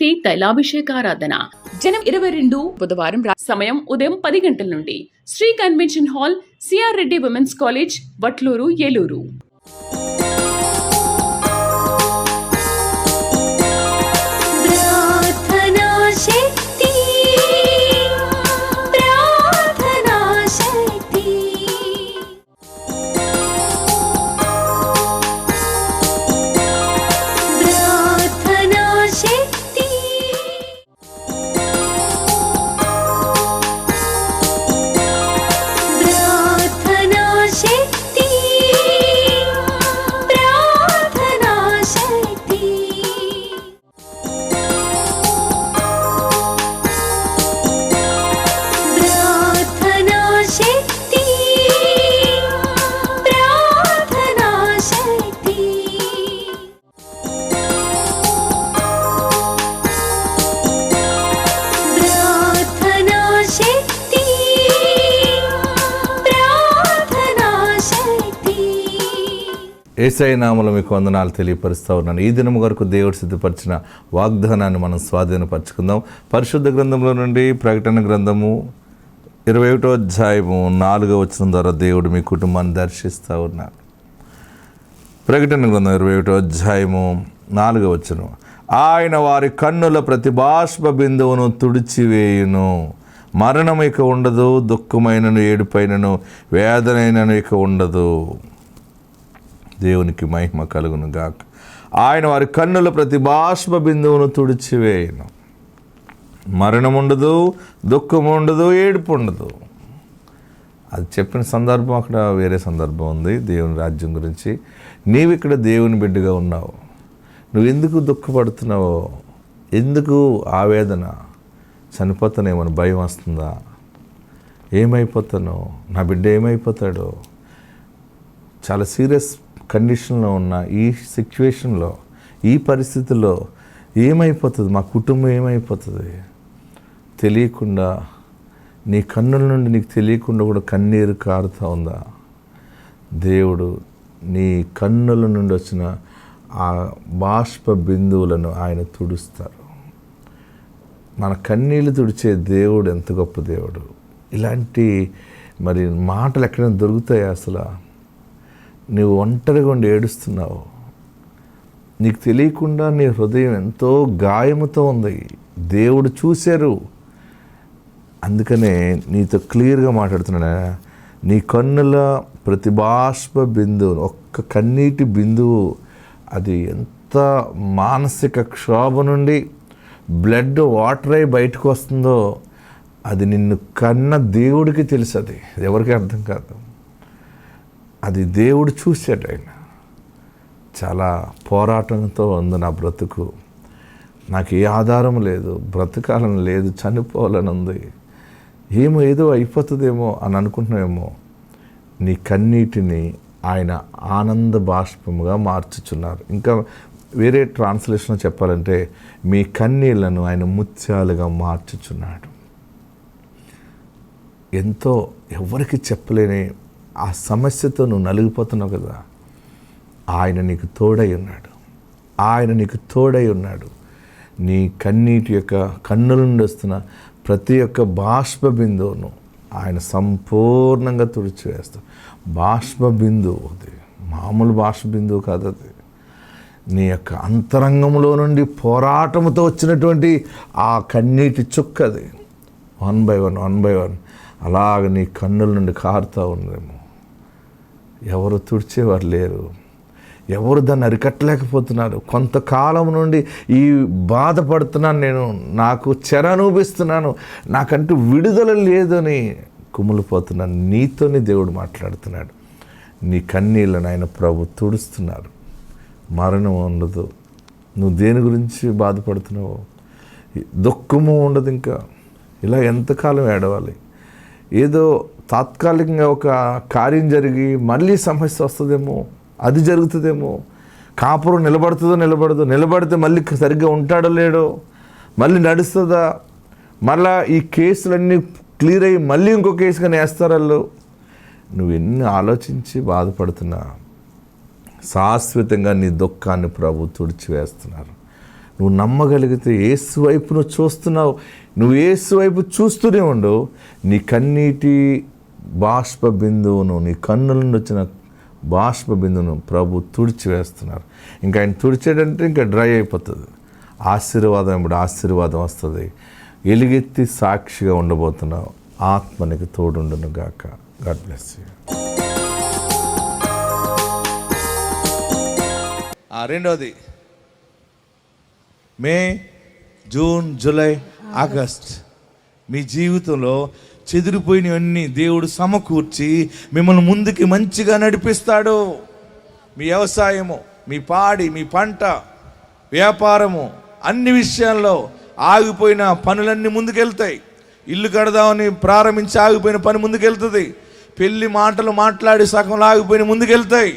పరాశక్తి తైలాభిషేకారాధన జనం 22 బుధవారం సమయం ఉదయం 10 గంటల నుండి Shri convention hall, CR Reddy women's college, Vatluru, Eluru. Yesayya నామములో మీకు వందనాలు తెలియపరుస్తూ ఉన్నాను. ఈ దినం వరకు దేవుడు సిద్ధపరిచిన వాగ్దానాన్ని మనం స్వాధీనపరచుకుందాం. పరిశుద్ధ గ్రంథంలో నుండి ప్రకటన గ్రంథము 21వ అధ్యాయము 4వ వచనం ద్వారా దేవుడు మీ కుటుంబాన్ని దర్శిస్తూ ఉన్నారు. ప్రకటన గ్రంథం 21వ అధ్యాయము 4వ వచనం, ఆయన వారి కన్నుల ప్రతి బాష్ప బిందువును తుడిచివేయును, మరణం ఇక ఉండదు, దుఃఖమైనను ఏడుపైనను వేదనైనను ఇక ఉండదు. దేవునికి మహిమ కలుగును గాక. ఆయన వారి కన్నుల ప్రతి బాష్ప బిందువును తుడిచివేయను, మరణం ఉండదు, దుఃఖం ఉండదు, ఏడుపు ఉండదు. అది చెప్పిన సందర్భం అక్కడ వేరే సందర్భం ఉంది దేవుని రాజ్యం గురించి. నీవు ఇక్కడ దేవుని బిడ్డగా ఉన్నావు, నువ్వు ఎందుకు దుఃఖపడుతున్నావో, ఎందుకు ఆవేదన? చనిపోతానేమని భయం వస్తుందా? ఏమైపోతానో, నా బిడ్డ ఏమైపోతాడో? చాలా సీరియస్ కండిషన్లో ఉన్న ఈ సిచ్యువేషన్లో, ఈ పరిస్థితుల్లో ఏమైపోతుంది, మా కుటుంబం ఏమైపోతుంది తెలియకుండా, నీ కన్నుల నుండి నీకు తెలియకుండా కూడా కన్నీరు కారుతూ ఉందా? దేవుడు నీ కన్నుల నుండి వచ్చిన ఆ బాష్ప బిందువులను ఆయన తుడుస్తారు. మన కన్నీళ్ళు తుడిచే దేవుడు ఎంత గొప్ప దేవుడు. ఇలాంటి మరి మాటలు ఎక్కడైనా దొరుకుతాయి? అసలు నువ్వు ఒంటరిగా ఉండి ఏడుస్తున్నావు, నీకు తెలియకుండా నీ హృదయం ఎంతో గాయముతో ఉంది, దేవుడు చూశారు. అందుకనే నీతో క్లియర్గా మాట్లాడుతున్నా, నీ కన్నుల ప్రతి బాష్ప బిందువు, ఒక్క కన్నీటి బిందువు, అది ఎంత మానసిక క్షోభ నుండి బ్లడ్ వాటర్ అయి బయటకు వస్తుందో అది నిన్ను కన్న దేవుడికి తెలుసు. అది ఎవరికి అర్థం కాదు. అది దేవుడు చూశాడు. ఆయన చాలా పోరాటంతో ఉంది నా బ్రతుకు, నాకు ఏ ఆధారం లేదు, బ్రతకాలని లేదు, చనిపోవాలని ఉంది, ఏదో అయిపోతుందేమో అని అనుకుంటున్నామేమో. నీ కన్నీటిని ఆయన ఆనంద బాష్పముగా మార్చుచున్నారు. ఇంకా వేరే ట్రాన్స్లేషన్ చెప్పాలంటే, మీ కన్నీళ్లను ఆయన ముత్యాలుగా మార్చుచున్నాడు. ఎంతో ఎవరికి చెప్పలేని ఆ సమస్యతో నువ్వు నలిగిపోతున్నావు కదా, ఆయన నీకు తోడై ఉన్నాడు. ఆయన నీకు తోడై ఉన్నాడు. నీ కన్నీటి యొక్క కన్నుల నుండి వస్తున్న ప్రతి ఒక్క బాష్ప బిందువును ఆయన సంపూర్ణంగా తుడిచివేస్తాడు. బాష్ప బిందువు, అది మామూలు బాష్ప బిందువు కాదు. అది నీ యొక్క అంతరంగంలో నుండి పోరాటంతో వచ్చినటువంటి ఆ కన్నీటి చుక్కది. 1 by 1 అలాగ నీ కన్నుల నుండి కారుతూ ఉందేమో. ఎవరు తుడిచేవారు లేరు, ఎవరు దాన్ని అరికట్టలేకపోతున్నారు. కొంతకాలం నుండి ఈ బాధపడుతున్నాను నేను, నాకు చెర అనుభవిస్తున్నాను, నాకంటూ విడుదల లేదని కుమిలిపోతున్నాను. నీతోనే దేవుడు మాట్లాడుతున్నాడు. నీ కన్నీళ్ళను ఆయన ప్రభు తుడుస్తున్నారు. మరణం ఉండదు. నువ్వు దేని గురించి బాధపడుతున్నావో, దుఃఖము ఉండదు. ఇంకా ఇలా ఎంతకాలం ఏడవాలి? ఏదో తాత్కాలికంగా ఒక కార్యం జరిగి మళ్ళీ సమస్య వస్తుందేమో, అది జరుగుతుందేమో. కాపురం నిలబడదో నిలబడితే మళ్ళీ సరిగ్గా ఉంటాడో లేడో, మళ్ళీ నడుస్తుందా, మళ్ళీ ఈ కేసులన్నీ క్లియర్ అయ్యి మళ్ళీ ఇంకో కేసుగా వేస్తారు వాళ్ళు. నువ్వు ఎన్ని ఆలోచించి బాధపడుతున్నా, శాశ్వతంగా నీ దుఃఖాన్ని ప్రభు తుడిచివేస్తున్నారు. నువ్వు నమ్మగలిగితే యేసు వైపు నువ్వు చూస్తున్నావు, నువ్వు యేసు వైపు చూస్తూనే ఉండు. నీ కన్నీటి బాష్ప బిందువును, నీ కన్నుల నుండి వచ్చిన బాష్ప బిందువును ప్రభు తుడిచివేస్తున్నారు. ఇంకా ఆయన తుడిచేటంటే ఇంకా డ్రై అయిపోతుంది. ఆశీర్వాదం ఇప్పుడు ఆశీర్వాదం వస్తుంది. ఎలుగెత్తి సాక్షిగా ఉండబోతున్నావు. ఆత్మ నీకు తోడుండును గాక. God bless you. రెండవది, మే, జూన్, జూలై, ఆగస్ట్ మీ జీవితంలో చెదిరిపోయినవన్నీ దేవుడు సమకూర్చి మిమ్మల్ని ముందుకి మంచిగా నడిపిస్తాడు. మీ వ్యవసాయము, మీ పాడి, మీ పంట, వ్యాపారము, అన్ని విషయాల్లో ఆగిపోయిన పనులన్నీ ముందుకెళ్తాయి. ఇల్లు కడదామని ప్రారంభించి ఆగిపోయిన పని ముందుకెళ్తుంది. పెళ్లి మాటలు మాట్లాడి సగంలో ఆగిపోయిన ముందుకెళ్తాయి.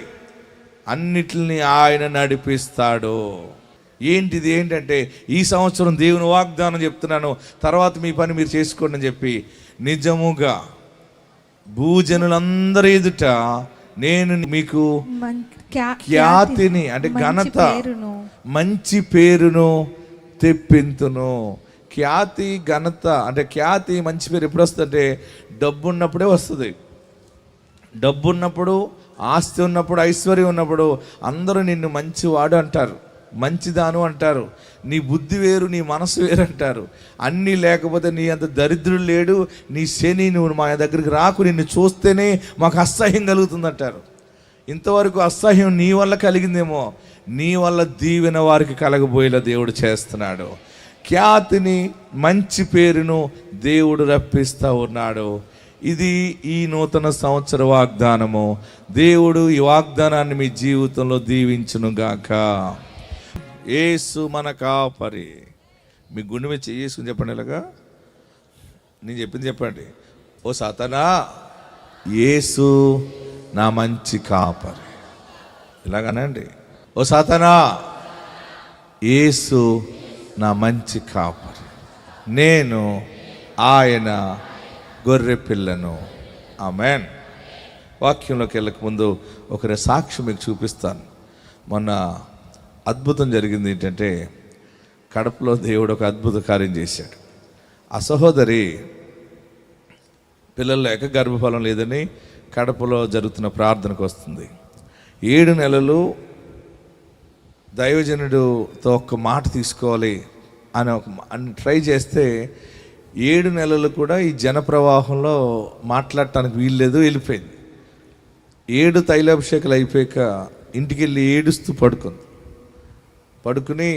అన్నిటిని ఆయన నడిపిస్తాడు. ఏంటిది ఏంటంటే, ఈ సంవత్సరం దేవుని వాగ్దానం చెప్తున్నాను, తర్వాత మీ పని మీరు చేసుకోండి అని చెప్పి, నిజముగా భూజనులందరి ఎదుట నేను మీకు ఖ్యాతిని అంటే ఘనత, మంచి పేరును తెప్పింతును. ఖ్యాతి, ఘనత అంటే ఖ్యాతి, మంచి పేరు ఎప్పుడు వస్తుందంటే డబ్బు ఉన్నప్పుడే వస్తుంది. డబ్బు ఉన్నప్పుడు, ఆస్తి ఉన్నప్పుడు, ఐశ్వర్యం ఉన్నప్పుడు అందరూ నిన్ను మంచివాడు అంటారు, మంచిదాను అంటారు. నీ బుద్ధి వేరు, నీ మనసు వేరు అంటారు. అన్నీ లేకపోతే నీ అంత దరిద్రుడు లేడు, నీ శని, నువ్వు మా దగ్గరికి రాకు, నిన్ను చూస్తేనే మాకు అసహ్యం కలుగుతుంది అంటారు. ఇంతవరకు అసహ్యం నీ వల్ల కలిగిందేమో, నీ వల్ల దీవెన వారికి కలగబోయేలా దేవుడు చేస్తున్నాడు. ఖ్యాతిని, మంచి పేరును దేవుడు రప్పిస్తూ ఉన్నాడు. ఇది ఈ నూతన సంవత్సర వాగ్దానము. దేవుడు ఈ వాగ్దానాన్ని మీ జీవితంలో దీవించునుగాక. యేసు మన కాపరి. మీ గుండె మీద చేసుకుని చెప్పండి. ఇలాగా నేను చెప్పింది చెప్పండి. ఓ సాతానా, యేసు నా మంచి కాపరి. ఇలాగనండి. ఓ సాతానా, యేసు నా మంచి కాపరి, నేను ఆయన గొర్రె పిల్లను. ఆమేన్. వాక్యంలోకి వెళ్ళక ముందు ఒకరి సాక్షి మీకు చూపిస్తాను. మొన్న అద్భుతం జరిగింది. ఏంటంటే, కడపలో దేవుడు ఒక అద్భుత కార్యం చేశాడు. ఆ సహోదరి పిల్లలు లేక గర్భఫలం లేదని కడపలో జరుగుతున్న ప్రార్థనకు వస్తుంది. 7 నెలలు దైవజనుడితో ఒక్క మాట తీసుకోవాలి అని ట్రై చేస్తే 7 నెలలు కూడా ఈ జన ప్రవాహంలో మాట్లాడటానికి వీల్లేదు, వెళ్ళిపోయింది. 7 తైలాభిషేకాలు అయిపోయాక ఇంటికి వెళ్ళి ఏడుస్తూ పడుకుని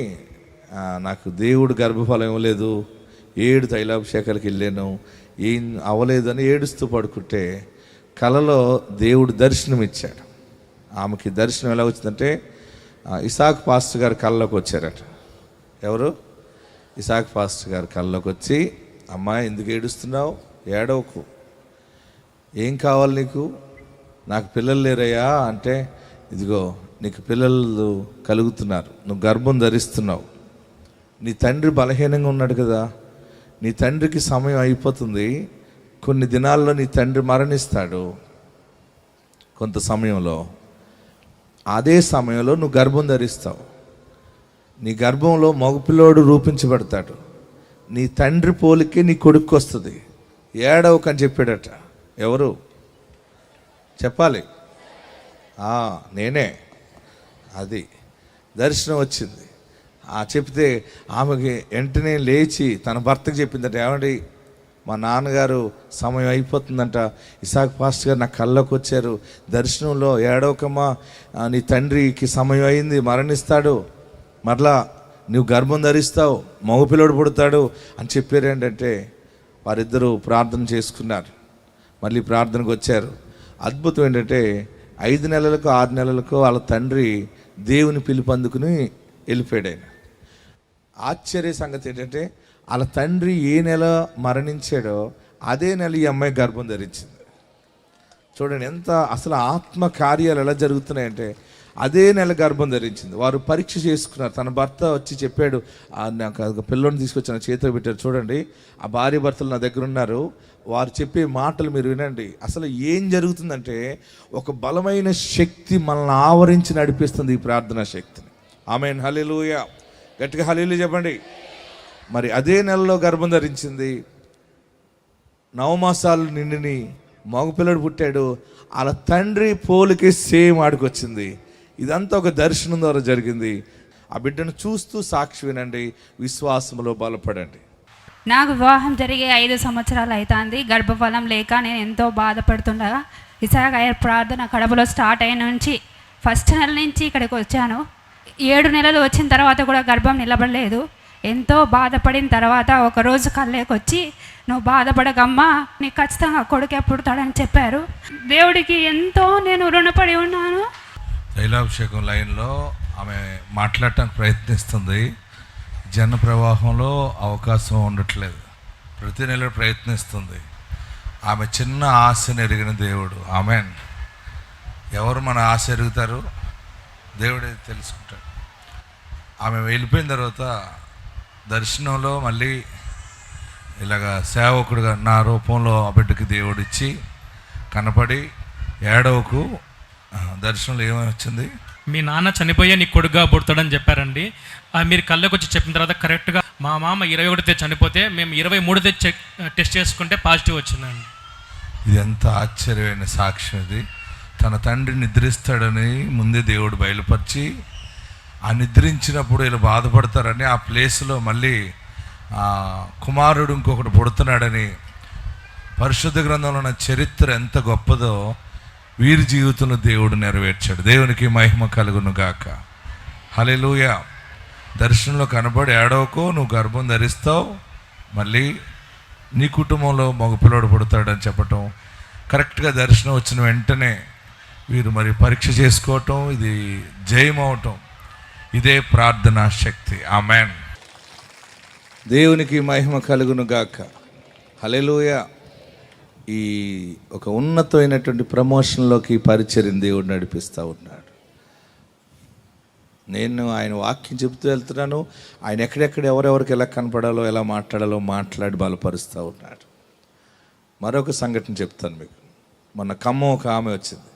నాకు దేవుడు గర్భఫలం ఇవ్వలేదు, 7 తైలాభిషేకాలకు వెళ్ళాను, ఏం అవ్వలేదని ఏడుస్తూ పడుకుంటే కలలో దేవుడు దర్శనం ఇచ్చాడు. ఆమెకి దర్శనం ఎలా వచ్చిందంటే, ఇసాక్ పాస్టర్ గారు కళ్ళలోకి వచ్చారట. ఎవరు? ఇసాక్ పాస్టర్ గారు కళ్ళలోకి వచ్చి, అమ్మాయి ఎందుకు ఏడుస్తున్నావు, ఏడవకు, ఏం కావాలి నీకు, నాకు పిల్లలు లేరయ్యా అంటే, ఇదిగో నీకు పిల్లలు కలుగుతున్నారు, నువ్వు గర్భం ధరిస్తున్నావు, నీ తండ్రి బలహీనంగా ఉన్నాడు కదా, నీ తండ్రికి సమయం అయిపోతుంది, కొన్ని దినాల్లో నీ తండ్రి మరణిస్తాడు, కొంత సమయంలో అదే సమయంలో నువ్వు గర్భం ధరిస్తావు, నీ గర్భంలో మగపిల్లోడు రూపించబడతాడు, నీ తండ్రి పోలికే నీ కొడుకు వస్తుంది, ఏడవకని చెప్పాడట. ఎవరు చెప్పాలి? నేనే. అది దర్శనం వచ్చింది. చెప్తే ఆమెకి వెంటనే లేచి తన భర్తకు చెప్పిందట, ఏమండి మా నాన్నగారు సమయం అయిపోతుందంట, ఇసాక్ పాస్టర్ గారు నా కళ్ళలోకి వచ్చారు, దర్శనంలో ఏడవకమ్మా, నీ తండ్రికి సమయం అయింది, మరణిస్తాడు, మరలా నువ్వు గర్భం ధరిస్తావు, మగపిల్లోడు పుడతాడు అని చెప్పారు. ఏంటంటే వారిద్దరూ ప్రార్థన చేసుకున్నారు, మళ్ళీ ప్రార్థనకు వచ్చారు. అద్భుతం ఏంటంటే 5 నెలలకు 6 నెలలకు వాళ్ళ తండ్రి దేవుని పిలుపు అందుకుని వెళ్ళిపోయాడు. ఆయన ఆశ్చర్య సంగతి ఏంటంటే, వాళ్ళ తండ్రి ఏ నెల మరణించాడో అదే నెల ఈ అమ్మాయి గర్భం ధరించింది. చూడండి ఎంత అసలు ఆత్మ కార్యాలు ఎలా జరుగుతున్నాయంటే, అదే నెల గర్భం ధరించింది. వారు పరీక్ష చేసుకున్నారు. తన భర్త వచ్చి చెప్పాడు, నాకు పిల్లోని తీసుకొచ్చి నా చేతిలో పెట్టారు, చూడండి ఆ భార్య భర్తలు నా దగ్గర ఉన్నారు, వారు చెప్పే మాటలు మీరు వినండి. అసలు ఏం జరుగుతుందంటే, ఒక బలమైన శక్తి మనల్ని ఆవరించి నడిపిస్తుంది, ఈ ప్రార్థనా శక్తిని. ఆమేన్, హల్లెలూయా. గట్టిగా హల్లెలూయా చెప్పండి. మరి అదే నెలలో గర్భం ధరించింది. 9 మాసాలు నిండిని మగపిల్లడు పుట్టాడు. వాళ్ళ తండ్రి పోలికే సేమ్ ఆడికొచ్చింది. ఇదంతా ఒక దర్శనం ద్వారా జరిగింది. ఆ బిడ్డను చూస్తూ సాక్షి వినండి, విశ్వాసంలో బలపడండి. నాకు వివాహం జరిగే 5 సంవత్సరాలు అవుతుంది. గర్భఫలం లేక నేను ఎంతో బాధపడుతుండగా ఇసాక్ అయ్యర్ ప్రార్థన కడపలో స్టార్ట్ అయిన నుంచి ఫస్ట్ నెల నుంచి ఇక్కడికి వచ్చాను. 7 నెలలు వచ్చిన తర్వాత కూడా గర్భం నిలబడలేదు. ఎంతో బాధపడిన తర్వాత ఒకరోజు కళ్ళేకొచ్చి, నువ్వు బాధపడకమ్మా, నీకు ఖచ్చితంగా కొడుకే పుడతాడని చెప్పారు. దేవుడికి ఎంతో నేను రుణపడి ఉన్నాను. తైలాభిషేకం లైన్లో ఆమె మాట్లాడటానికి ప్రయత్నిస్తుంది. జన ప్రవాహంలో అవకాశం ఉండట్లేదు. ప్రతి నెల ప్రయత్నిస్తుంది. ఆమె చిన్న ఆశను ఎరిగిన దేవుడు. ఆమెన్. ఎవరు మన ఆశ ఎరుగుతారు? దేవుడే తెలుసుకుంటాడు. ఆమె వెళ్ళిపోయిన తర్వాత దర్శనంలో మళ్ళీ ఇలాగ సేవకుడుగా నా రూపంలో ఆ బిడ్డకి దేవుడిచ్చి కనపడి 7వకు దర్శనంలో ఏమని వచ్చింది? మీ నాన్న చనిపోయే నీ కొడుకుగా పుడతాడని చెప్పారండి. మీరు కళ్ళకి వచ్చి చెప్పిన తర్వాత కరెక్ట్గా మా మామ 21 చనిపోతే మేము 23 టెస్ట్ చేసుకుంటే పాజిటివ్ వచ్చిందండి. ఇది ఎంత ఆశ్చర్యమైన సాక్ష్యం! ఇది తన తండ్రి నిద్రిస్తాడని ముందే దేవుడు బయలుపరిచి, ఆ నిద్రించినప్పుడు ఇలా బాధపడతారని ఆ ప్లేస్లో మళ్ళీ కుమారుడు ఇంకొకటి పుడుతున్నాడని పరిశుద్ధ గ్రంథంలో ఉన్న చరిత్ర ఎంత గొప్పదో వీరి జీవితంలో దేవుడు నెరవేర్చాడు. దేవునికి మహిమ కలుగును గాక. హల్లెలూయా. దర్శనంలో కనబడి 7వకు నువ్వు గర్భం ధరిస్తావు, మళ్ళీ నీ కుటుంబంలో మగపిల్లడు పుడతాడని చెప్పటం, కరెక్ట్గా దర్శనం వచ్చిన వెంటనే వీరు మరి పరీక్ష చేసుకోవటం, ఇది జయమవటం, ఇదే ప్రార్థనా శక్తి. ఆమెన్. దేవునికి మహిమ కలుగును గాక. హల్లెలూయా. ఈ ఒక ఉన్నతమైనటువంటి ప్రమోషన్లోకి పరిచర్యను దేవుడు నడిపిస్తూ ఉన్నాడు. నేను ఆయన వాక్యం చెబుతూ వెళ్తున్నాను. ఆయన ఎక్కడెక్కడ ఎవరెవరికి ఎలా కనపడాలో, ఎలా మాట్లాడాలో మాట్లాడి బలపరుస్తూ ఉన్నాడు. మరొక సంఘటన చెప్తాను మీకు. మొన్న ఖమ్మం ఒక ఆమె వచ్చింది.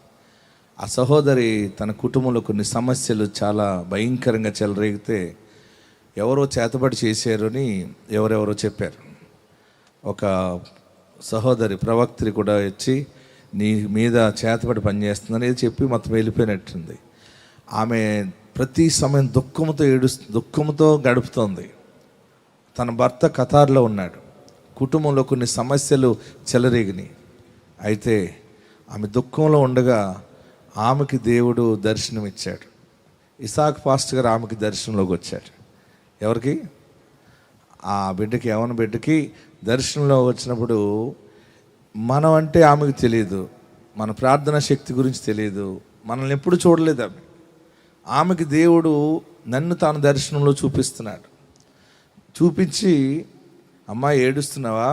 ఆ సహోదరి తన కుటుంబంలో కొన్ని సమస్యలు చాలా భయంకరంగా చెలరేగితే ఎవరో చేతబడి చేశారు అని ఎవరెవరో చెప్పారు. ఒక సహోదరి ప్రవక్త్రి కూడా వచ్చి నీ మీద చేతబడి పనిచేస్తుందని చెప్పి మొత్తం వెళ్ళిపోయినట్టుంది. ఆమె ప్రతి సమయం దుఃఖంతో గడుపుతోంది. తన భర్త ఖతార్లో ఉన్నాడు. కుటుంబంలో కొన్ని సమస్యలు చెలరేగినాయి. అయితే ఆమె దుఃఖంలో ఉండగా ఆమెకి దేవుడు దర్శనం ఇచ్చాడు. ఇసాక్ పాస్టర్ గారు ఆమెకి దర్శనంలోకి వచ్చాడు. ఎవరికి? ఆ బిడ్డకి, యవన బిడ్డకి దర్శనంలో వచ్చినప్పుడు మనం అంటే ఆమెకు తెలియదు, మన ప్రార్థనా శక్తి గురించి తెలియదు, మనల్ని ఎప్పుడు చూడలేదు. ఆమెకి దేవుడు నన్ను తాను దర్శనంలో చూపిస్తున్నాడు. చూపించి, అమ్మాయి ఏడుస్తున్నావా?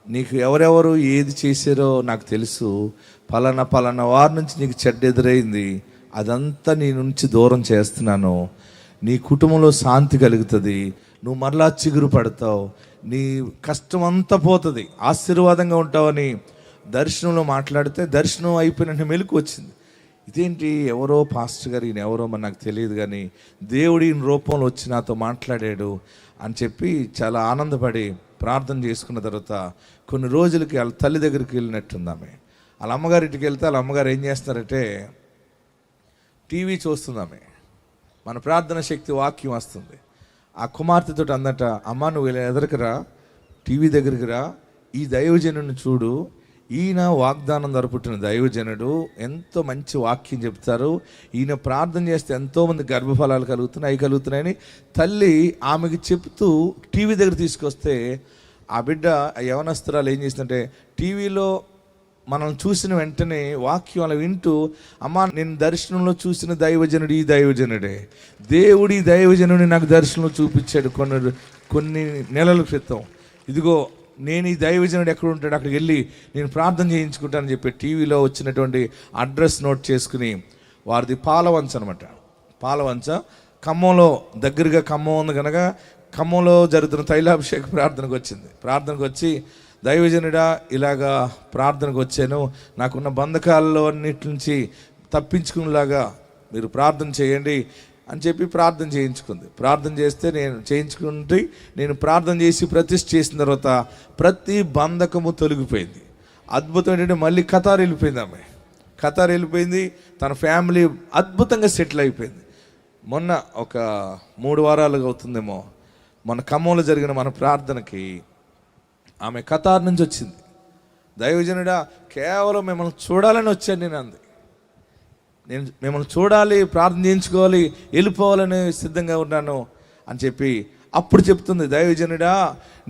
నీకు ఎవరెవరు ఏది చేశారో నాకు తెలుసు. పలానా వారి నుంచి నీకు చెడ్డ ఎదురైంది, అదంతా నీ నుంచి దూరం చేస్తున్నాను. నీ కుటుంబంలో శాంతి కలుగుతుంది, నువ్వు మరలా చిగురు పడతావు, నీ కష్టం అంతా పోతుంది, ఆశీర్వాదంగా ఉంటావని దర్శనంలో మాట్లాడితే దర్శనం అయిపోయిన మెలకు వచ్చింది. ఇదేంటి, ఎవరో పాస్టర్ గారు, ఈయన ఎవరో మరి నాకు తెలియదు, కానీ దేవుడు ఈయన రూపంలో వచ్చి నాతో మాట్లాడాడు అని చెప్పి చాలా ఆనందపడి ప్రార్థన చేసుకున్న తర్వాత కొన్ని రోజులకి వాళ్ళ తల్లి దగ్గరికి వెళ్ళినట్టుంది ఆమె. వాళ్ళ అమ్మగారింటికి వెళ్తే వాళ్ళ అమ్మగారు ఏం చేస్తారంటే టీవీ చూస్తుంది ఆమె. మన ప్రార్థన శక్తి వాక్యం వస్తుంది. ఆ కుమార్తెతో అందట, అమ్మ నువ్వు ఇలా ఎదరికి రా, టీవీ దగ్గరికి రా, ఈ దైవజనుడిని చూడు, ఈయన వాగ్దానం ద్వారా పుట్టిన దైవజనుడు, ఎంతో మంచి వాక్యం చెప్తారు, ఈయన ప్రార్థన చేస్తే ఎంతోమంది గర్భఫలాలు కలుగుతున్నాయని తల్లి ఆమెకి చెప్తూ టీవీ దగ్గర తీసుకొస్తే ఆ బిడ్డ యవనస్తురాలు ఏం చేసిందంటే టీవీలో మనం చూసిన వెంటనే వాక్యం అలా వింటూ, అమ్మ నేను దర్శనంలో చూసిన దైవజనుడు ఈ దైవజనుడే, దేవుడు ఈ దైవజనుడిని నాకు దర్శనంలో చూపించాడు కొన్ని నెలల క్రితం, ఇదిగో నేను ఈ దైవజనుడు ఎక్కడ ఉంటాడు అక్కడికి వెళ్ళి నేను ప్రార్థన చేయించుకుంటానని చెప్పి టీవీలో వచ్చినటువంటి అడ్రస్ నోట్ చేసుకుని, వారిది పాలవంచ అనమాట. పాలవంచ ఖమ్మంలో దగ్గరగా ఖమ్మం ఉంది కనుక ఖమ్మంలో జరుగుతున్న తైలాభిషేక ప్రార్థనకు వచ్చి దైవజనుడా ఇలాగా ప్రార్థనకు వచ్చాను, నాకున్న బంధకాలలో అన్నిటి నుంచి తప్పించుకునేలాగా మీరు ప్రార్థన చేయండి, అని చెప్పి ప్రార్థన చేయించుకుంది. ప్రార్థన చేస్తే నేను ప్రార్థన చేసి ప్రతిష్ఠ చేసిన తర్వాత ప్రతి బంధకము తొలగిపోయింది. అద్భుతం ఏంటంటే మళ్ళీ ఖతార్ వెళ్ళిపోయింది. ఆమె ఖతార్ వెళ్ళిపోయింది. తన ఫ్యామిలీ అద్భుతంగా సెటిల్ అయిపోయింది. మొన్న ఒక 3 వారాలుగా అవుతుందేమో, మన ఖమ్మంలో జరిగిన మన ప్రార్థనకి ఆమె ఖతార్ నుంచి వచ్చింది. దైవజనుడా, కేవలం మిమ్మల్ని చూడాలని వచ్చాను నేను మిమ్మల్ని చూడాలి, ప్రార్థన చేయించుకోవాలి, వెళ్ళిపోవాలని సిద్ధంగా ఉన్నాను అని చెప్పి అప్పుడు చెప్తుంది, దైవజనుడా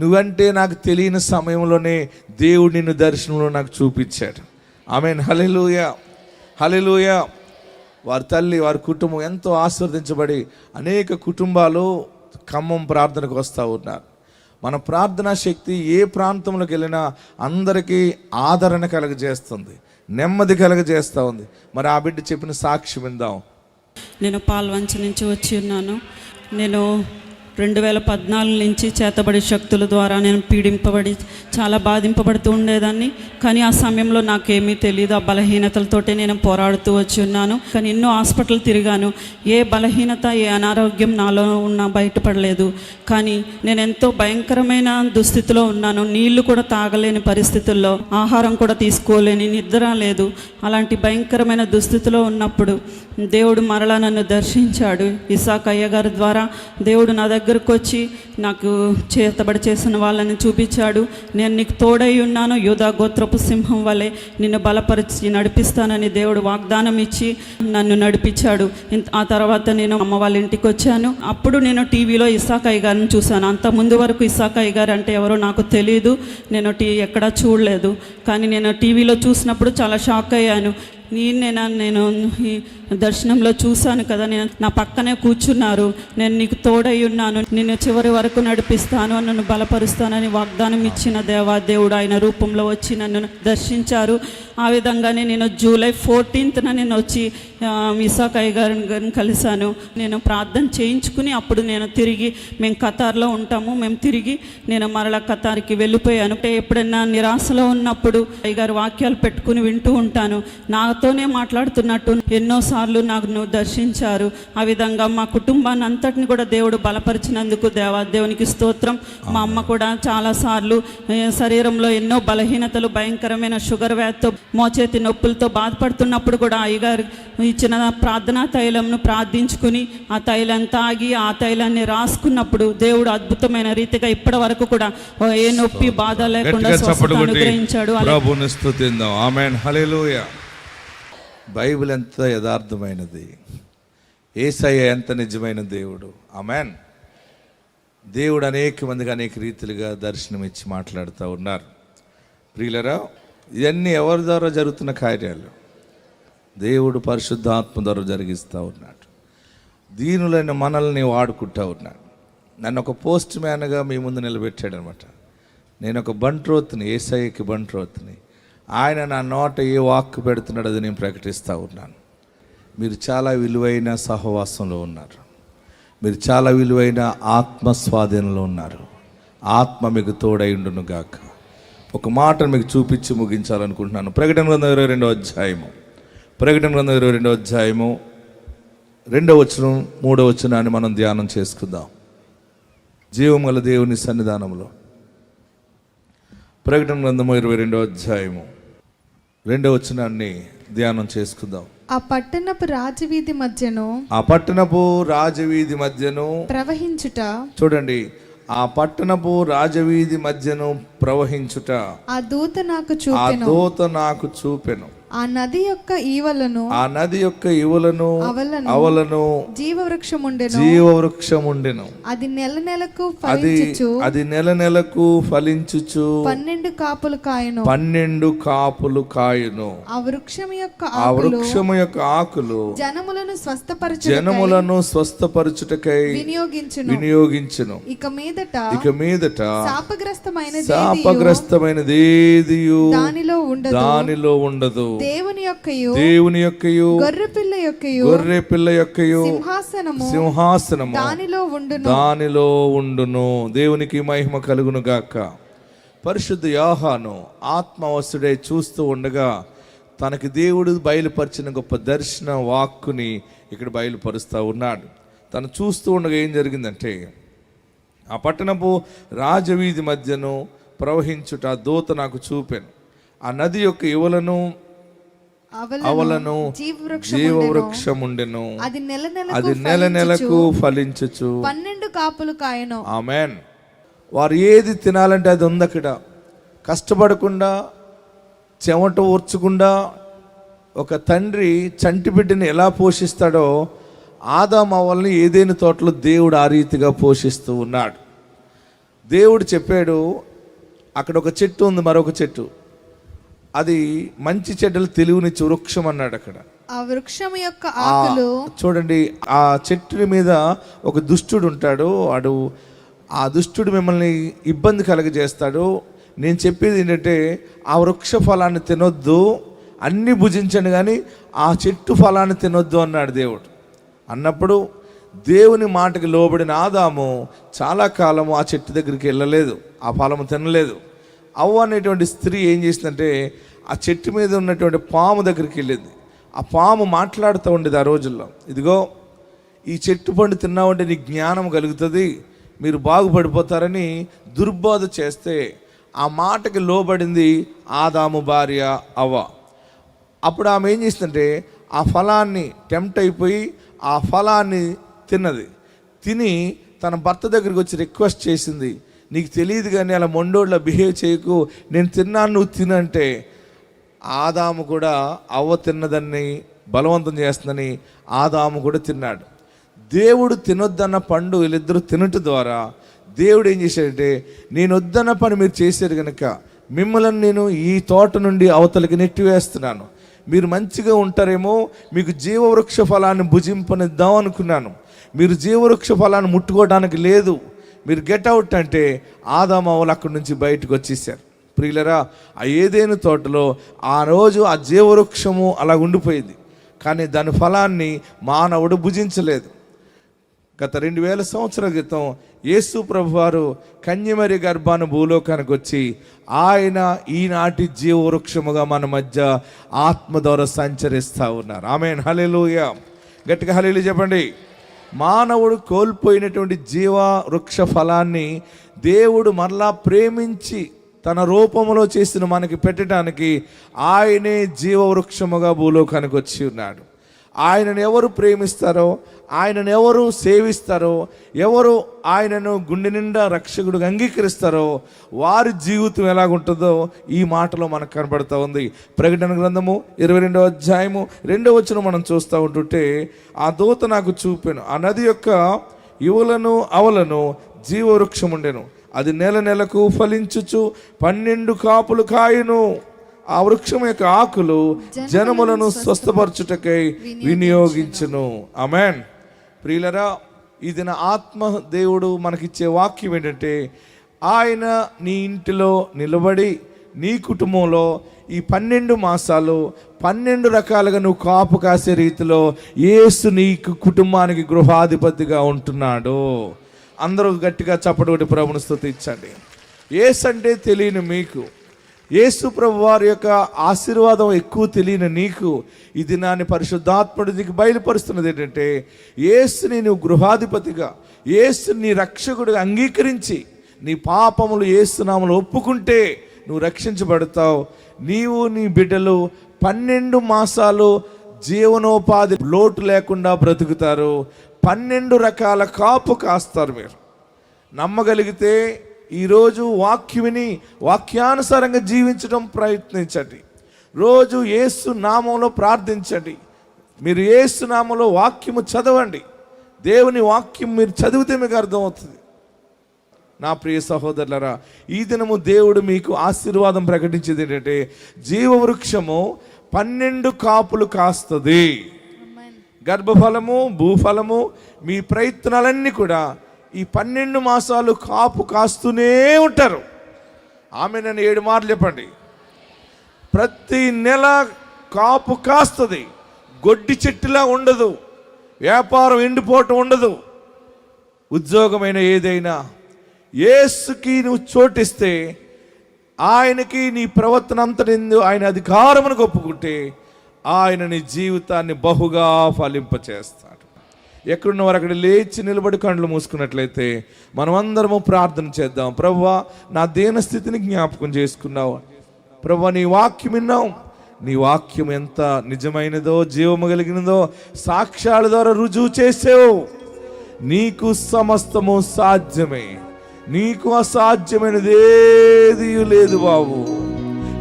నువ్వంటే నాకు తెలియని సమయంలోనే దేవుడు నిన్ను దర్శనంలో నాకు చూపించాడు. ఆమేన్, హల్లెలూయా, హల్లెలూయా. వారి తల్లి, వారి కుటుంబం ఎంతో ఆశీర్వదించబడి అనేక కుటుంబాలు ఖమ్మం ప్రార్థనకు వస్తూ ఉన్నారు. మన ప్రార్థనా శక్తి ఏ ప్రాంతంలోకి వెళ్ళినా అందరికీ ఆదరణ కలగజేస్తుంది, నెమ్మది కలగజేస్తూ ఉంది. మరి ఆ బిడ్డ చెప్పిన సాక్ష్యం విందాం. నేను పాల్వంచ నుంచి వచ్చి ఉన్నాను. నేను 2014 నుంచి చేతబడి శక్తుల ద్వారా నేను పీడింపబడి చాలా బాధింపబడుతూ ఉండేదాన్ని. కానీ ఆ సమయంలో నాకేమీ తెలియదు. ఆ బలహీనతలతోటే నేను పోరాడుతూ వచ్చి ఉన్నాను. కానీ ఎన్నో హాస్పిటల్ తిరిగాను. ఏ బలహీనత, ఏ అనారోగ్యం నాలో బయటపడలేదు. కానీ నేను ఎంతో భయంకరమైన దుస్థితిలో ఉన్నాను. నీళ్లు కూడా తాగలేని పరిస్థితుల్లో, ఆహారం కూడా తీసుకోలేని, నిద్ర లేదు. అలాంటి భయంకరమైన దుస్థితిలో ఉన్నప్పుడు దేవుడు మరలా నన్ను దర్శించాడు. ఇసాక్ అయ్య గారి ద్వారా దేవుడు నా దగ్గరకు వచ్చి నాకు చేతబడి చేసిన వాళ్ళని చూపించాడు. నేను నీకు తోడై ఉన్నాను, యూదా గోత్రపు సింహం వలె నిన్ను బలపరిచి నడిపిస్తానని దేవుడు వాగ్దానం ఇచ్చి నన్ను నడిపించాడు. ఆ తర్వాత నేను అమ్మ వాళ్ళ ఇంటికి వచ్చాను. అప్పుడు నేను టీవీలో ఇసాక్ అయ్య గారిని చూశాను. అంత ముందు వరకు ఇసాక్ అయ్య గారు అంటే ఎవరో నాకు తెలియదు, నేను ఎక్కడా చూడలేదు. కానీ నేను టీవీలో చూసినప్పుడు చాలా షాక్ అయ్యాను. నేను ఈ దర్శనంలో చూశాను కదా, నేను నా పక్కనే కూర్చున్నారు, నేను నీకు తోడై ఉన్నాను, నిన్ను చివరి వరకు నడిపిస్తాను, నన్ను బలపరుస్తానని వాగ్దానం ఇచ్చిన దేవుడు ఆయన రూపంలో వచ్చి నన్ను దర్శించారు. ఆ విధంగానే నేను జూలై 14th నేను వచ్చి ఇసాక్ అయ్య గారిని కలిశాను. నేను ప్రార్థన చేయించుకుని అప్పుడు నేను తిరిగి, మేము ఖతార్లో ఉంటాము, మేము తిరిగి నేను మరలా ఖతార్కి వెళ్ళిపోయాను. అంటే ఎప్పుడైనా నిరాశలో ఉన్నప్పుడు అయ్య గారు వాక్యాలు పెట్టుకుని వింటూ ఉంటాను. నాతోనే మాట్లాడుతున్నట్టు ఎన్నోసార్లు నాకు నువ్వు దర్శించారు. ఆ విధంగా మా కుటుంబాన్ని అంతటిని కూడా దేవుడు బలపరిచినందుకు దేవునికి స్తోత్రం. మా అమ్మ కూడా చాలాసార్లు శరీరంలో ఎన్నో బలహీనతలు, భయంకరమైన షుగర్ వ్యాధితో, మోచేతి నొప్పులతో బాధపడుతున్నప్పుడు కూడా అయ్యగారు ఇచ్చిన ప్రార్థనా తైలంను ప్రార్థించుకుని ఆ తైలం తాగి ఆ తైలాన్ని రాసుకున్నప్పుడు దేవుడు అద్భుతమైన రీతిగా ఇప్పటి వరకు కూడా ఏ నొప్పి, బాధ లేకుండా స్వస్థత అనుగ్రహించాడు. ప్రభువుని స్తుతిద్దాం. ఆమేన్, హల్లెలూయా. బైబిల్ ఎంత యథార్థమైనది, యేసయ్య ఎంత నిజమైన దేవుడు. ఆమేన్. దేవుడు అనేక మందికి అనేక రీతిలుగా దర్శనం ఇచ్చి మాట్లాడుతూ ఉన్నారు. ప్రియులరా, ఇవన్నీ ఎవరి ద్వారా జరుగుతున్న కార్యాలు? దేవుడు పరిశుద్ధాత్మ ద్వారా జరిగిస్తూ ఉన్నాడు. దీనులైన మనల్ని వాడుకుంటూ ఉన్నాడు. నన్ను ఒక పోస్ట్ మ్యాన్గా మీ ముందు నిలబెట్టాడు అనమాట. నేను ఒక బంట్రోత్ని, యేసయ్యకి బంట్రోత్ని. ఆయన నా నోట ఏ వాక్కు పెడుతున్నాడు అది నేను ప్రకటిస్తూ ఉన్నాను. మీరు చాలా విలువైన సహవాసంలో ఉన్నారు. మీరు చాలా విలువైన ఆత్మ స్వాధీనంలో ఉన్నారు. ఆత్మ మీకు తోడై ఉండును గాక. ఒక మాట మీకు చూపించి ముగించాలనుకుంటున్నాను. ప్రకటన గ్రంథం 22వ అధ్యాయము, ప్రకటన గ్రంథం 22వ అధ్యాయము 2వ వచనం 3వ వచనాన్ని మనం ధ్యానం చేసుకుందాం. జీవం గల దేవుని సన్నిధానంలో ప్రకటన గ్రంథము 22వ అధ్యాయము 2వ వచనాన్ని ధ్యానం చేసుకుందాం. ఆ పట్టణపు రాజవీధి మధ్యను ప్రవహించుట. చూడండి, ఆ పట్టణపు రాజవీధి మధ్యను ప్రవహించుట ఆ దూత నాకు చూపెను. ఆ నది యొక్క ఈవలను అవలను జీవవృక్షముండెను. అది నెల నెలకు ఫలించుచు 12 కాపులు కాయును. ఆ వృక్షము యొక్క ఆకులు జనములను స్వస్థపరచుటకై వినియోగించును. ఇక మీదట శాపగ్రస్తమైనదేదియు దానిలో ఉండదు. దేవుని యొక్కయు గొర్రె పిల్ల యొక్కయు సింహాసనము దానిలో ఉండును. దేవునికి మహిమ కలుగును గాక. పరిశుద్ధ యోహాను ఆత్మవశుడై చూస్తూ ఉండగా తనకి దేవుడు బయలుపరిచిన గొప్ప దర్శన వాక్కుని ఇక్కడ బయలుపరుస్తూ ఉన్నాడు. తను చూస్తూ ఉండగా ఏం జరిగిందంటే, ఆ పట్టణపు రాజవీధి మధ్యను ప్రవహించుట ఆ దూత నాకు చూపాను. ఆ నది యొక్క యువలను అవలను జీవవృక్షముండెను, అది నెల నెలకు ఫలించుచు 12 కాపులు కాయను. ఆమెన్. వారు ఏది తినాలంటే అది ఉంది అక్కడ. కష్టపడకుండా, చెమట ఊర్చకుండా ఒక తండ్రి చంటి బిడ్డని ఎలా పోషిస్తాడో ఆదాము అవ్వల్ని ఏదైనా తోటలో దేవుడు ఆ రీతిగా పోషిస్తూ ఉన్నాడు. దేవుడు చెప్పాడు, అక్కడ ఒక చెట్టు ఉంది, మరొక చెట్టు, అది మంచి చెడ్డలు తెలివినిచ్చు వృక్షం అన్నాడు. అక్కడ ఆ వృక్షం యొక్క ఆకులు చూడండి, ఆ చెట్టు మీద ఒక దుష్టుడు ఉంటాడు. వాడు ఆ దుష్టుడు మిమ్మల్ని ఇబ్బంది కలగజేస్తాడు. నేను చెప్పేది ఏంటంటే, ఆ వృక్ష ఫలాన్ని తినొద్దు, అన్నీ భుజించండి కానీ ఆ చెట్టు ఫలాన్ని తినొద్దు అన్నాడు దేవుడు. అన్నప్పుడు దేవుని మాటకి లోబడిన ఆదాము చాలా కాలము ఆ చెట్టు దగ్గరికి వెళ్ళలేదు, ఆ ఫలము తినలేదు. అవ్వ అనేటువంటి స్త్రీ ఏం చేసిందంటే, ఆ చెట్టు మీద ఉన్నటువంటి పాము దగ్గరికి వెళ్ళింది. ఆ పాము మాట్లాడుతూ ఉండేది ఆ రోజుల్లో, ఇదిగో ఈ చెట్టు పండు తిన్నామంటే నీకు జ్ఞానం కలుగుతుంది, మీరు బాగుపడిపోతారని దుర్బోధ చేస్తే ఆ మాటకి లోబడింది ఆదాము భార్య అవ్వ. అప్పుడు ఆమె ఏం చేసిందంటే, ఆ ఫలాన్ని టెంప్ట్ అయిపోయి ఆ ఫలాన్ని తిన్నది. తిని తన భర్త దగ్గరికి వచ్చి రిక్వెస్ట్ చేసింది, నీకు తెలియదు కానీ అలా మొండోళ్ళ బిహేవ్ చేయకు, నేను తిన్నాను నువ్వు తినంటే ఆదాము కూడా అవ్వ తిన్నదాన్ని బలవంతం చేస్తుందని ఆదాము కూడా తిన్నాడు. దేవుడు తినొద్దన్న పండు వీళ్ళిద్దరూ తినటం ద్వారా దేవుడు ఏం చేశాడంటే, నేను వద్దన్న పని మీరు చేశారు కనుక మిమ్మల్ని నేను ఈ తోట నుండి అవతలికి నెట్టివేస్తున్నాను. మీరు మంచిగా ఉంటారేమో, మీకు జీవవృక్ష ఫలాన్ని భుజింపనిద్దాం అనుకున్నాను, మీరు జీవవృక్ష ఫలాన్ని ముట్టుకోవడానికి లేదు, మీరు గెట్ అవుట్ అంటే ఆదాము అవ్వలు అక్కడి నుంచి బయటకు వచ్చేసారు. ప్రియులరా, ఆ ఏదైనా తోటలో ఆ రోజు ఆ జీవవృక్షము అలా ఉండిపోయింది, కానీ దాని ఫలాన్ని మానవుడు భుజించలేదు. గత 2000 సంవత్సరాల క్రితం యేసు ప్రభువారు కన్యమరి గర్భాన్ని భూలోకానికి వచ్చి ఆయన ఈనాటి జీవవృక్షముగా మన మధ్య ఆత్మ ద్వారా సంచరిస్తూ ఉన్నారు. ఆమేన్, హల్లెలూయా. గట్టిగా హల్లెలూయా చెప్పండి. మానవుడు కోల్పోయినటువంటి జీవవృక్ష ఫలాన్ని దేవుడు మరలా ప్రేమించి తన రూపంలో చేసిన మనకి పెట్టడానికి ఆయనే జీవవృక్షముగా భూలోకానికి వచ్చి ఉన్నాడు. ఆయనను ఎవరు ప్రేమిస్తారో, ఆయనను ఎవరు సేవిస్తారో, ఎవరు ఆయనను గుండె నిండా రక్షకుడిగా అంగీకరిస్తారో వారి జీవితం ఎలాగుంటుందో ఈ మాటలో మనకు కనబడుతూ ఉంది. ప్రకటన గ్రంథము 22వ అధ్యాయము 2వ వచనం మనం చూస్తూ ఉంటుంటే, ఆ దూత నాకు చూపెను, ఆ నది యొక్క యువలను అవలను జీవవృక్షం ఉండెను, అది నెల నెలకు ఫలించుచు 12 కాపులు కాయును. ఆ వృక్షం యొక్క ఆకులు జనములను స్వస్థపరచుటకై వినియోగించును. ఆమేన్. ప్రియులరా, ఇది నా ఆత్మ దేవుడు మనకిచ్చే వాక్యం ఏంటంటే, ఆయన నీ ఇంటిలో నిలబడి నీ కుటుంబంలో ఈ 12 మాసాలు 12 రకాలుగా నువ్వు కాపు కాసే రీతిలో యేసు నీ కుటుంబానికి గృహాధిపతిగా ఉంటున్నాడు. అందరూ గట్టిగా చప్పటి కొట్టి ప్రభువుని స్తుతించండి. యేసు అంటే తెలియని మీకు, యేసు ప్రభు వారి యొక్క ఆశీర్వాదం ఎక్కువ తెలియని నీకు, ఇది నాని పరిశుద్ధాత్ముడు నీకు బయలుపరుస్తున్నది ఏంటంటే, యేసుని నువ్వు గృహాధిపతిగా, యేసుని నీ రక్షకుడిగా అంగీకరించి నీ పాపములు యేసు నామములో ఒప్పుకుంటే నువ్వు రక్షించబడతావు. నీవు నీ బిడ్డలు 12 మాసాలు జీవనోపాధి లోటు లేకుండా బ్రతుకుతారు. 12 రకాల కాపు కాస్తారు. మీరు నమ్మగలిగితే ఈరోజు వాక్యమిని వాక్యానుసారంగా జీవించడం ప్రయత్నించండి. రోజు యేసు నామంలో ప్రార్థించండి. మీరు యేసు నామంలో వాక్యము చదవండి. దేవుని వాక్యం మీరు చదివితే మీకు అర్థమవుతుంది. నా ప్రియ సహోదరులరా, ఈ దినము దేవుడు మీకు ఆశీర్వాదం ప్రకటించేది ఏంటంటే, జీవవృక్షము 12 కాపులు కాస్తుంది. గర్భఫలము, భూఫలము, మీ ప్రయత్నాలన్నీ కూడా ఈ 12 మాసాలు కాపు కాస్తూనే ఉంటారు. ఆమె నన్ను 7 మార్లు చెప్పండి. ప్రతి నెల కాపు కాస్తుంది. గొడ్డి చెట్టులా ఉండదు. వ్యాపారం ఎండిపోవటం ఉండదు. ఉద్యోగమైన ఏదైనా యేసుకి నువ్వు చోటిస్తే, ఆయనకి నీ ప్రవర్తన అంతటిందు ఆయన అధికారమును ఒప్పుకుంటే ఆయన నీ జీవితాన్ని బహుగా ఫలింపచేస్తాడు. ఎక్కడున్నవారు అక్కడ లేచి నిలబడి కళ్ళు మూసుకున్నట్లయితే మనం అందరము ప్రార్థన చేద్దాం. ప్రభువా, నా దీన స్థితిని జ్ఞాపకం చేసుకున్నావు. ప్రభువా, నీ వాక్యం విన్నాం. నీ వాక్యం ఎంత నిజమైనదో, జీవము కలిగినదో సాక్ష్యాల ద్వారా రుజువు చేసావు. నీకు సమస్తము సాధ్యమే, నీకు అసాధ్యమైనది ఏది లేదు బాబు.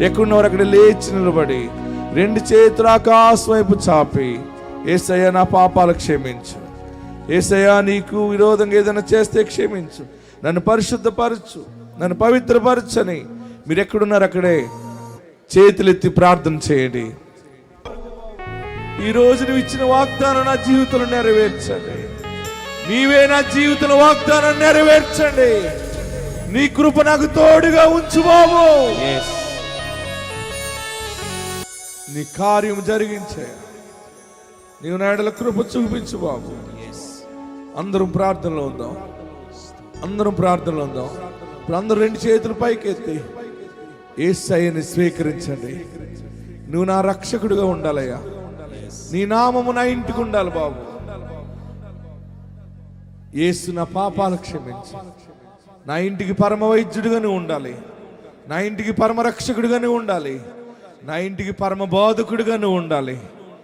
ఎక్కడున్నవారు అక్కడ లేచి నిలబడి 2 చేతులు ఆకాశం వైపు చాపి, యేసయ్యా నా పాపాలు క్షమించు, యేసయ్యా నీకు విరోధంగా ఏదైనా చేస్తే క్షమించు, నన్ను పరిశుద్ధపరచు, నన్ను పవిత్రపరచని మీరు ఎక్కడున్నారు అక్కడే చేతులెత్తి ప్రార్థన చేయండి. ఈ రోజు నువ్వు ఇచ్చిన వాగ్దానం నా జీవితంలో నెరవేర్చండి. నీవే నా జీవితంలో వాగ్దానం నెరవేర్చండి. నీ కృప నాకు తోడుగా ఉంచు బాబు. నీ కార్యం జరిగించే నీవు నా ఎడల కృప చూపించు బాబు. అందరం ప్రార్థనలో ఉందాం, అందరం ప్రార్థనలో ఉందాం. ఇప్పుడు అందరూ 2 చేతులు పైకెత్తి యేసయ్యని స్వీకరించండి. నువ్వు నా రక్షకుడిగా ఉండాలయ్యా. నీ నామము నా ఇంటికి ఉండాలి బాబు. యేసు నా పాపాలు క్షమించు, నా ఇంటికి పరమ వైద్యుడిగానే ఉండాలి, నా ఇంటికి పరమ రక్షకుడిగానే ఉండాలి, నా ఇంటికి పరమ బోధకుడిగానే ఉండాలి.